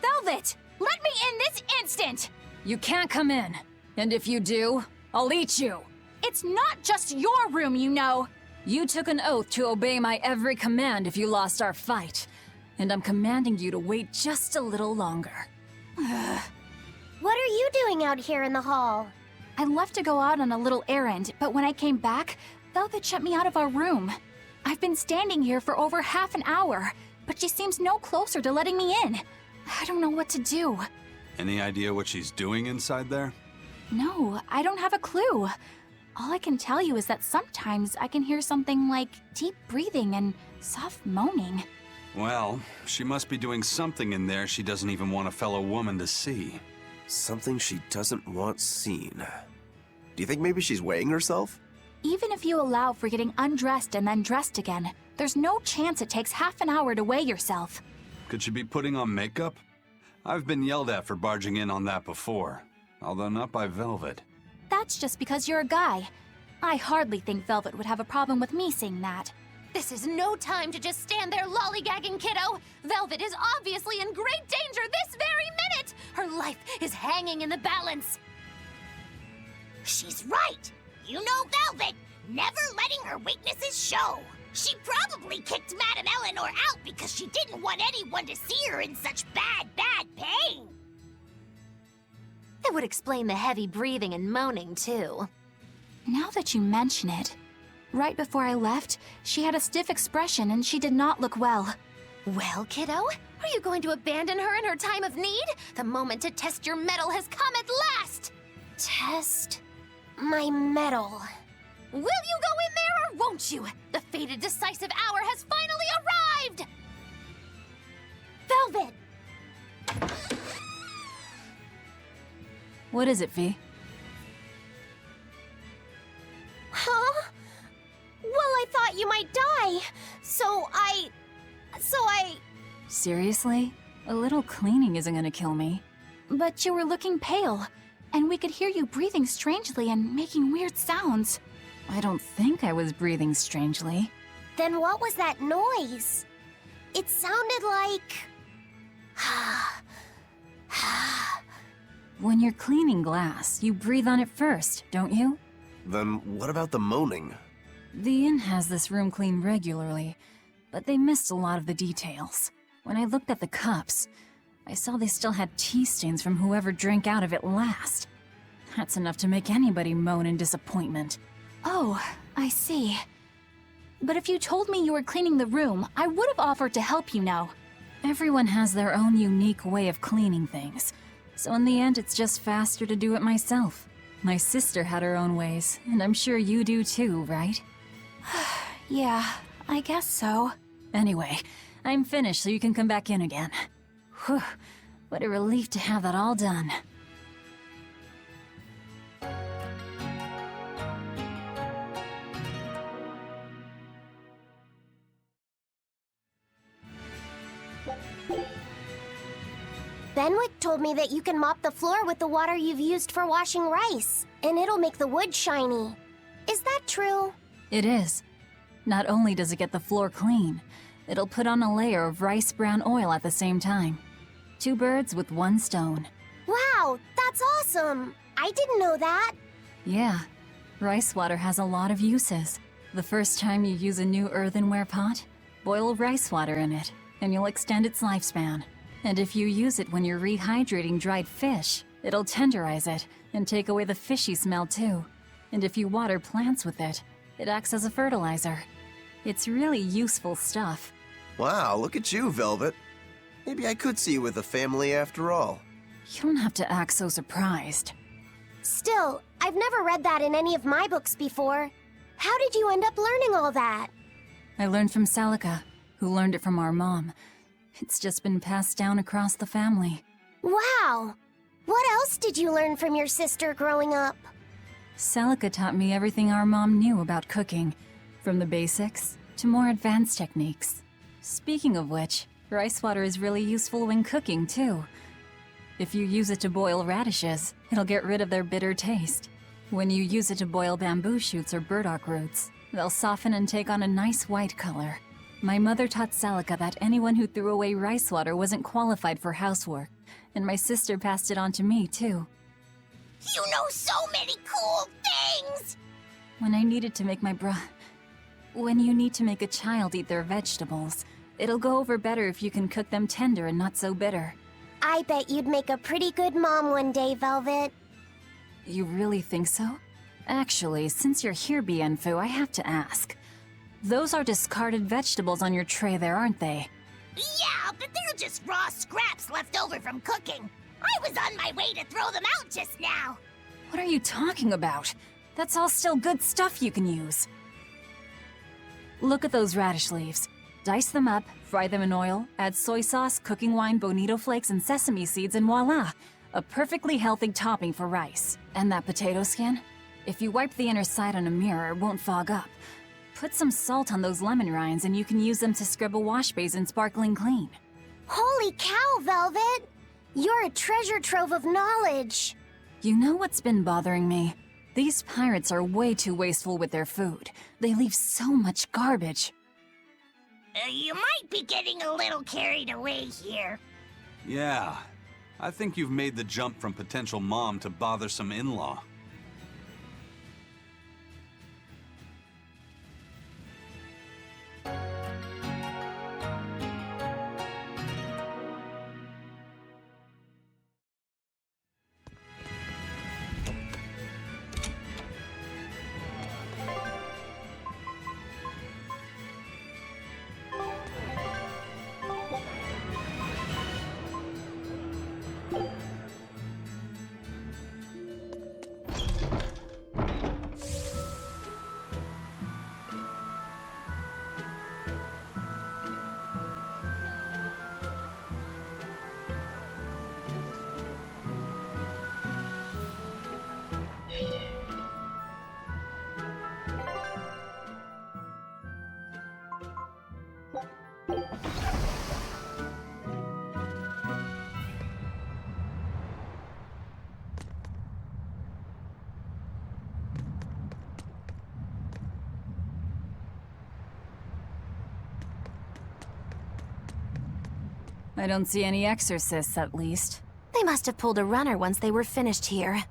Velvet! Let me in this instant! You can't come in. And if you do, I'll eat you. It's not just your room, you know! You took an oath to obey my every command if you lost our fight. And I'm commanding you to wait just a little longer. What are you doing out here in the hall? I left to go out on a little errand, but when I came back, Velvet shut me out of our room. I've been standing here for over half an hour, but she seems no closer to letting me in. I don't know what to do. Any idea what she's doing inside there? No, I don't have a clue. All I can tell you is that sometimes I can hear something like deep breathing and soft moaning. Well, she must be doing something in there she doesn't even want a fellow woman to see. Something she doesn't want seen. Do you think maybe she's weighing herself? Even if you allow for getting undressed and then dressed again, there's no chance it takes half an hour to weigh yourself. Could she be putting on makeup? I've been yelled at for barging in on that before, although not by Velvet. That's just because you're a guy. I hardly think Velvet would have a problem with me saying that. This is no time to just stand there lollygagging, kiddo. Velvet is obviously in great danger this very minute. Her life is hanging in the balance. She's right. You know Velvet, never letting her weaknesses show. She probably kicked Madame Eleanor out because she didn't want anyone to see her in such bad pain. That would explain the heavy breathing and moaning, too. Now that you mention it, right before I left, she had a stiff expression and she did not look well. Well, kiddo, are you going to abandon her in her time of need? The moment to test your mettle has come at last! Test my mettle. Will you go in there or won't you? The fated decisive hour has finally arrived! Velvet! What is it, V? Huh? Well, I thought you might die. So I... Seriously? A little cleaning isn't gonna kill me. But you were looking pale, and we could hear you breathing strangely and making weird sounds. I don't think I was breathing strangely. Then what was that noise? It sounded like... When you're cleaning glass, you breathe on it first, don't you? Then what about the moaning? The inn has this room cleaned regularly, but they missed a lot of the details. When I looked at the cups, I saw they still had tea stains from whoever drank out of it last. That's enough to make anybody moan in disappointment. Oh, I see. But if you told me you were cleaning the room, I would have offered to help, you know. Everyone has their own unique way of cleaning things, so in the end it's just faster to do it myself. My sister had her own ways, and I'm sure you do too, right? Yeah, I guess so. Anyway, I'm finished so you can come back in again. Whew, what a relief to have that all done. Benwick told me that you can mop the floor with the water you've used for washing rice, and it'll make the wood shiny. Is that true? It is. Not only does it get the floor clean, it'll put on a layer of rice brown oil at the same time. 2 birds with 1 stone. Wow, that's awesome! I didn't know that. Yeah, rice water has a lot of uses. The first time you use a new earthenware pot, boil rice water in it, and you'll extend its lifespan. And if you use it when you're rehydrating dried fish, it'll tenderize it and take away the fishy smell too. And if you water plants with it, it acts as a fertilizer. It's really useful stuff. Wow, look at you, Velvet. Maybe I could see you with a family after all. You don't have to act so surprised. Still, I've never read that in any of my books before. How did you end up learning all that? I learned from Celica, who learned it from our mom. It's just been passed down across the family. Wow! What else did you learn from your sister growing up? Celica taught me everything our mom knew about cooking, from the basics to more advanced techniques. Speaking of which, rice water is really useful when cooking too. If you use it to boil radishes, it'll get rid of their bitter taste. When you use it to boil bamboo shoots or burdock roots, they'll soften and take on a nice white color. My mother taught Celica that anyone who threw away rice water wasn't qualified for housework, and my sister passed it on to me, too. You know so many cool things! When I needed to make When you need to make a child eat their vegetables, it'll go over better if you can cook them tender and not so bitter. I bet you'd make a pretty good mom one day, Velvet. You really think so? Actually, since you're here, Bienfu, I have to ask. Those are discarded vegetables on your tray there, aren't they? Yeah, but they're just raw scraps left over from cooking. I was on my way to throw them out just now. What are you talking about? That's all still good stuff you can use. Look at those radish leaves. Dice them up, fry them in oil, add soy sauce, cooking wine, bonito flakes, and sesame seeds, and voila! A perfectly healthy topping for rice. And that potato skin? If you wipe the inner side on a mirror, it won't fog up. Put some salt on those lemon rinds and you can use them to scrub a wash basin sparkling clean. Holy cow, Velvet! You're a treasure trove of knowledge. You know what's been bothering me? These pirates are way too wasteful with their food. They leave so much garbage. You might be getting a little carried away here. Yeah, I think you've made the jump from potential mom to bothersome in-law. I don't see any exorcists, at least. They must have pulled a runner once they were finished here.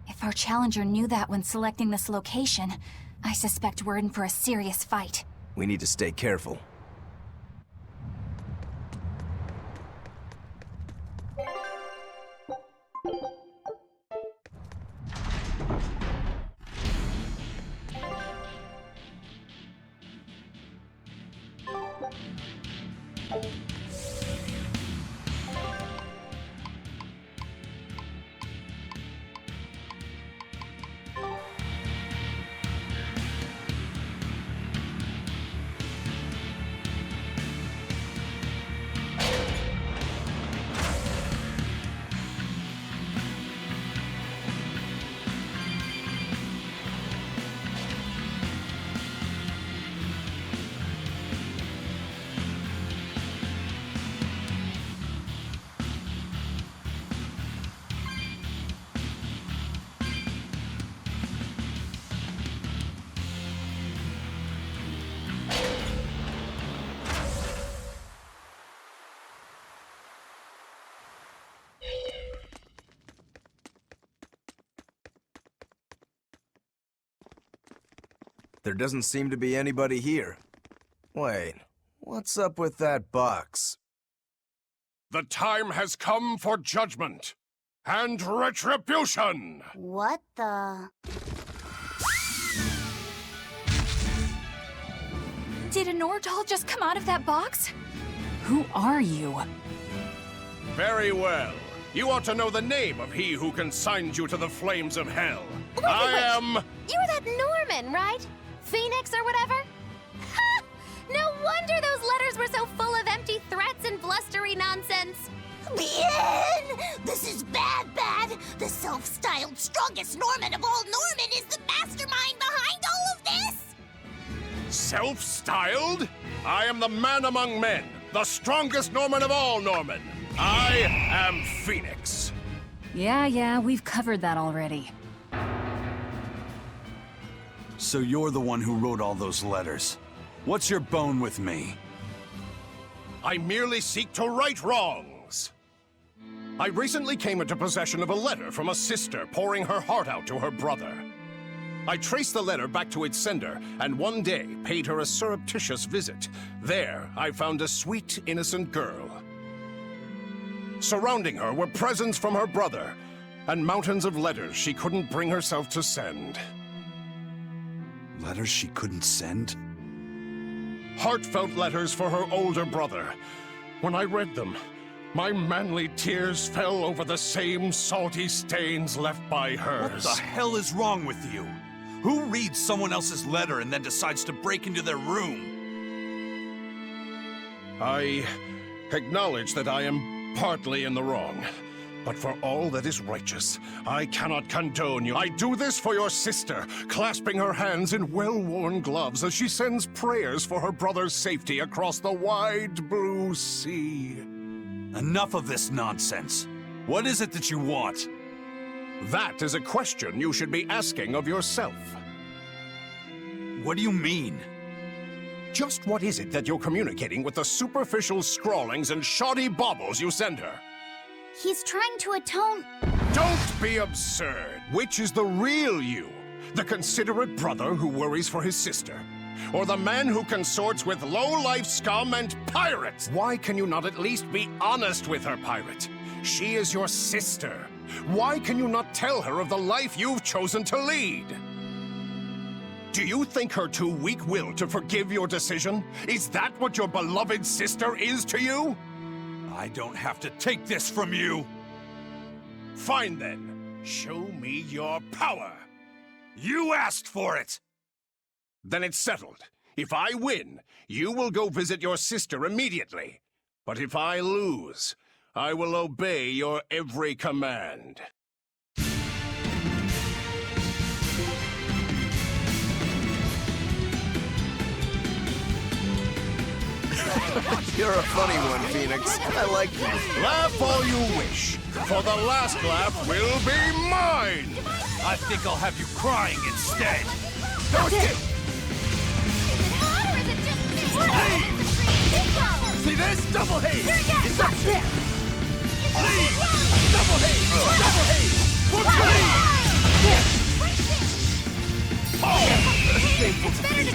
If our challenger knew that when selecting this location, I suspect we're in for a serious fight. We need to stay careful. There doesn't seem to be anybody here. Wait, what's up with that box? The time has come for judgment and retribution! What the... Did an Ordal just come out of that box? Who are you? Very well. You ought to know the name of he who consigned you to the flames of hell. Wait. I am... You're that Norman, right? Phoenix or whatever? Ha! No wonder those letters were so full of empty threats and blustery nonsense. Bien! This is bad. The self-styled strongest Norman of all Norman is the mastermind behind all of this! Self-styled? I am the man among men, the strongest Norman of all Norman. I am Phoenix. Yeah, we've covered that already. So you're the one who wrote all those letters. What's your bone with me? I merely seek to right wrongs. I recently came into possession of a letter from a sister pouring her heart out to her brother. I traced the letter back to its sender, and one day paid her a surreptitious visit. There, I found a sweet, innocent girl. Surrounding her were presents from her brother, and mountains of letters she couldn't bring herself to send. Letters she couldn't send? Heartfelt letters for her older brother. When I read them, my manly tears fell over the same salty stains left by hers. What the hell is wrong with you? Who reads someone else's letter and then decides to break into their room? I acknowledge that I am partly in the wrong. But for all that is righteous, I cannot condone you. I do this for your sister, clasping her hands in well-worn gloves as she sends prayers for her brother's safety across the wide blue sea. Enough of this nonsense. What is it that you want? That is a question you should be asking of yourself. What do you mean? Just what is it that you're communicating with the superficial scrawlings and shoddy baubles you send her? He's trying to atone. Don't be absurd. Which is the real you? The considerate brother who worries for his sister? Or the man who consorts with low-life scum and pirates? Why can you not at least be honest with her, pirate? She is your sister. Why can you not tell her of the life you've chosen to lead? Do you think her too weak-willed to forgive your decision? Is that what your beloved sister is to you? I don't have to take this from you! Fine then. Show me your power. You asked for it! Then it's settled. If I win, you will go visit your sister immediately. But if I lose, I will obey your every command. You're a funny one, Phoenix. I like you. Laugh all you wish, for the last laugh will be mine! I think I'll have you crying instead! See this? Double haze! It's up there! Double haze! Double haze! Shameful defeat!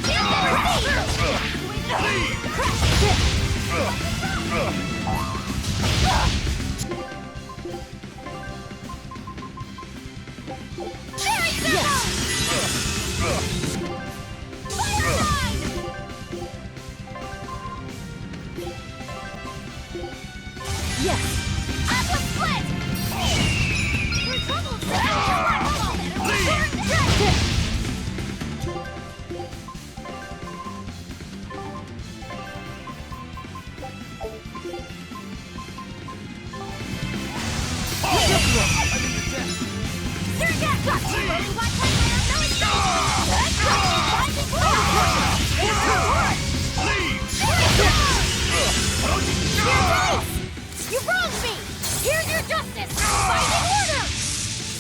You wronged me! Here's your justice! Fight in order!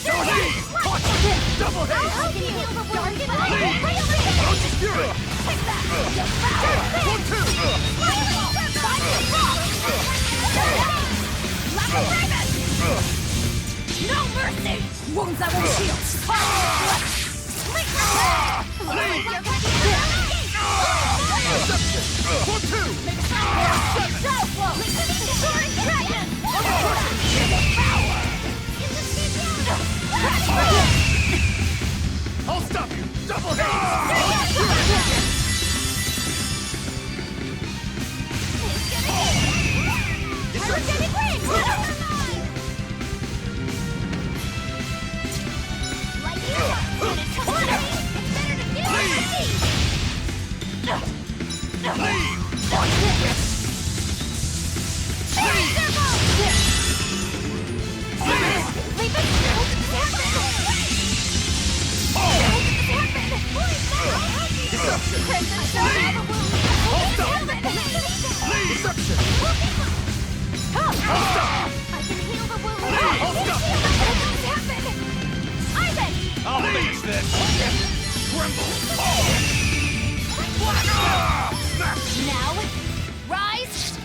Double haze! I'll help you! Take that! No mercy! Wounds that won't heal! I'll stop you! Double haze! I'll finish this! Tremble! Now, rise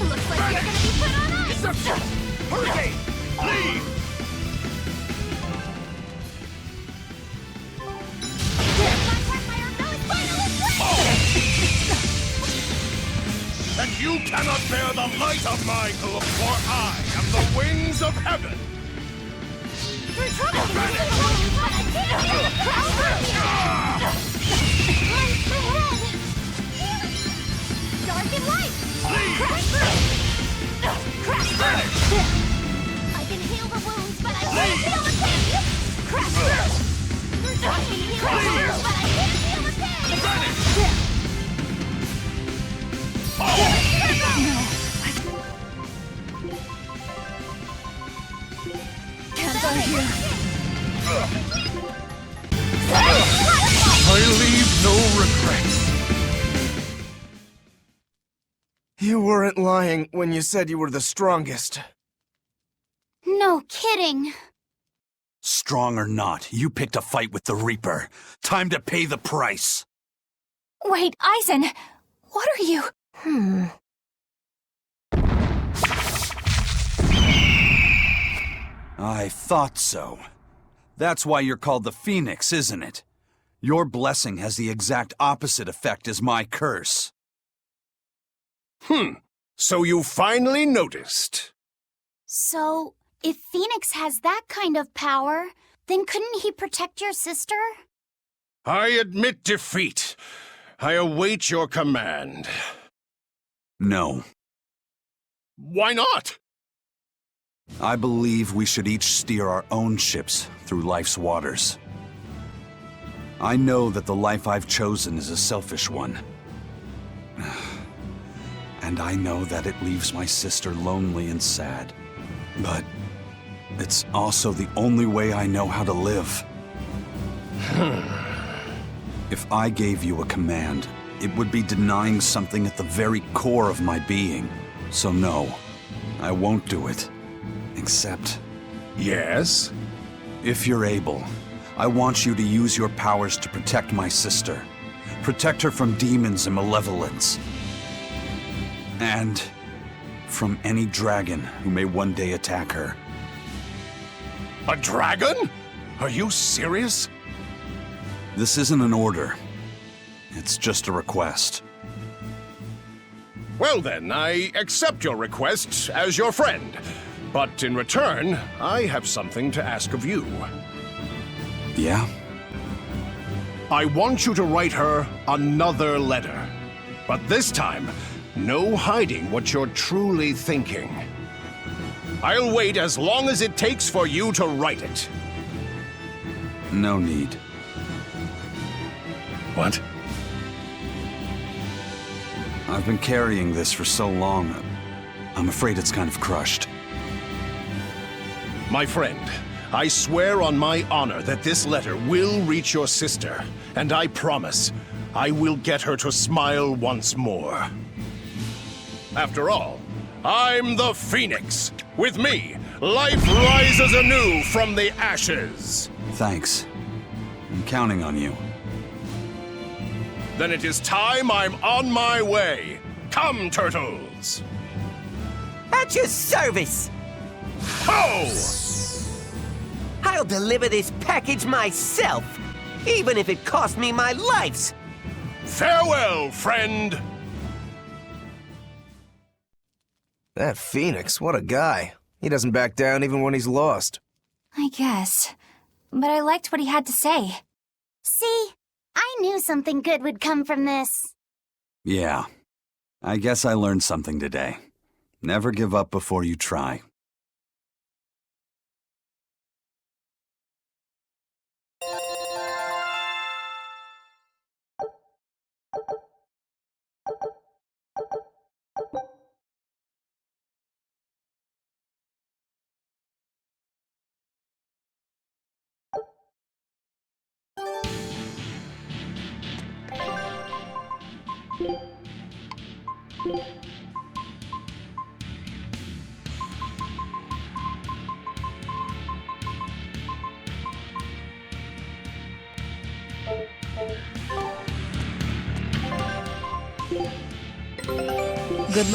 Looks like you're gonna be put on ice! Deception! Hurricane! Leave! And you cannot bear the light of my glow, for I am the wings of heaven! Dark and light! Crash through! I can heal the wounds, but I can't heal the pain! Crash through! I can heal the wounds, but I can't heal the pain! Can't die here. I leave no regrets. You weren't lying when you said you were the strongest. No kidding. Strong or not, you picked a fight with the Reaper. Time to pay the price. Wait, Eisen, what are you? I thought so. That's why you're called the Phoenix, isn't it? Your blessing has the exact opposite effect as my curse. So you finally noticed. So, if Phoenix has that kind of power, then couldn't he protect your sister? I admit defeat. I await your command. No. Why not? I believe we should each steer our own ships through life's waters. I know that the life I've chosen is a selfish one. And I know that it leaves my sister lonely and sad. But it's also the only way I know how to live. If I gave you a command, it would be denying something at the very core of my being. So no, I won't do it. Except, Yes? if you're able, I want you to use your powers to protect my sister. Protect her from demons and malevolence. And from any dragon who may one day attack her. A dragon? Are you serious? This isn't an order. It's just a request. Well then, I accept your request as your friend. But in return, I have something to ask of you. Yeah? I want you to write her another letter. But this time, no hiding what you're truly thinking. I'll wait as long as it takes for you to write it. No need. What? I've been carrying this for so long, I'm afraid it's kind of crushed. My friend, I swear on my honor that this letter will reach your sister, and I promise I will get her to smile once more. After all, I'm the Phoenix. With me, life rises anew from the ashes. Thanks. I'm counting on you. Then it is time I'm on my way. Come, turtles! At your service! Ho! I'll deliver this package myself, even if it costs me my life! Farewell, friend! That Phoenix, what a guy. He doesn't back down even when he's lost. I guess. But I liked what he had to say. See? I knew something good would come from this. Yeah. I guess I learned something today. Never give up before you try. Good.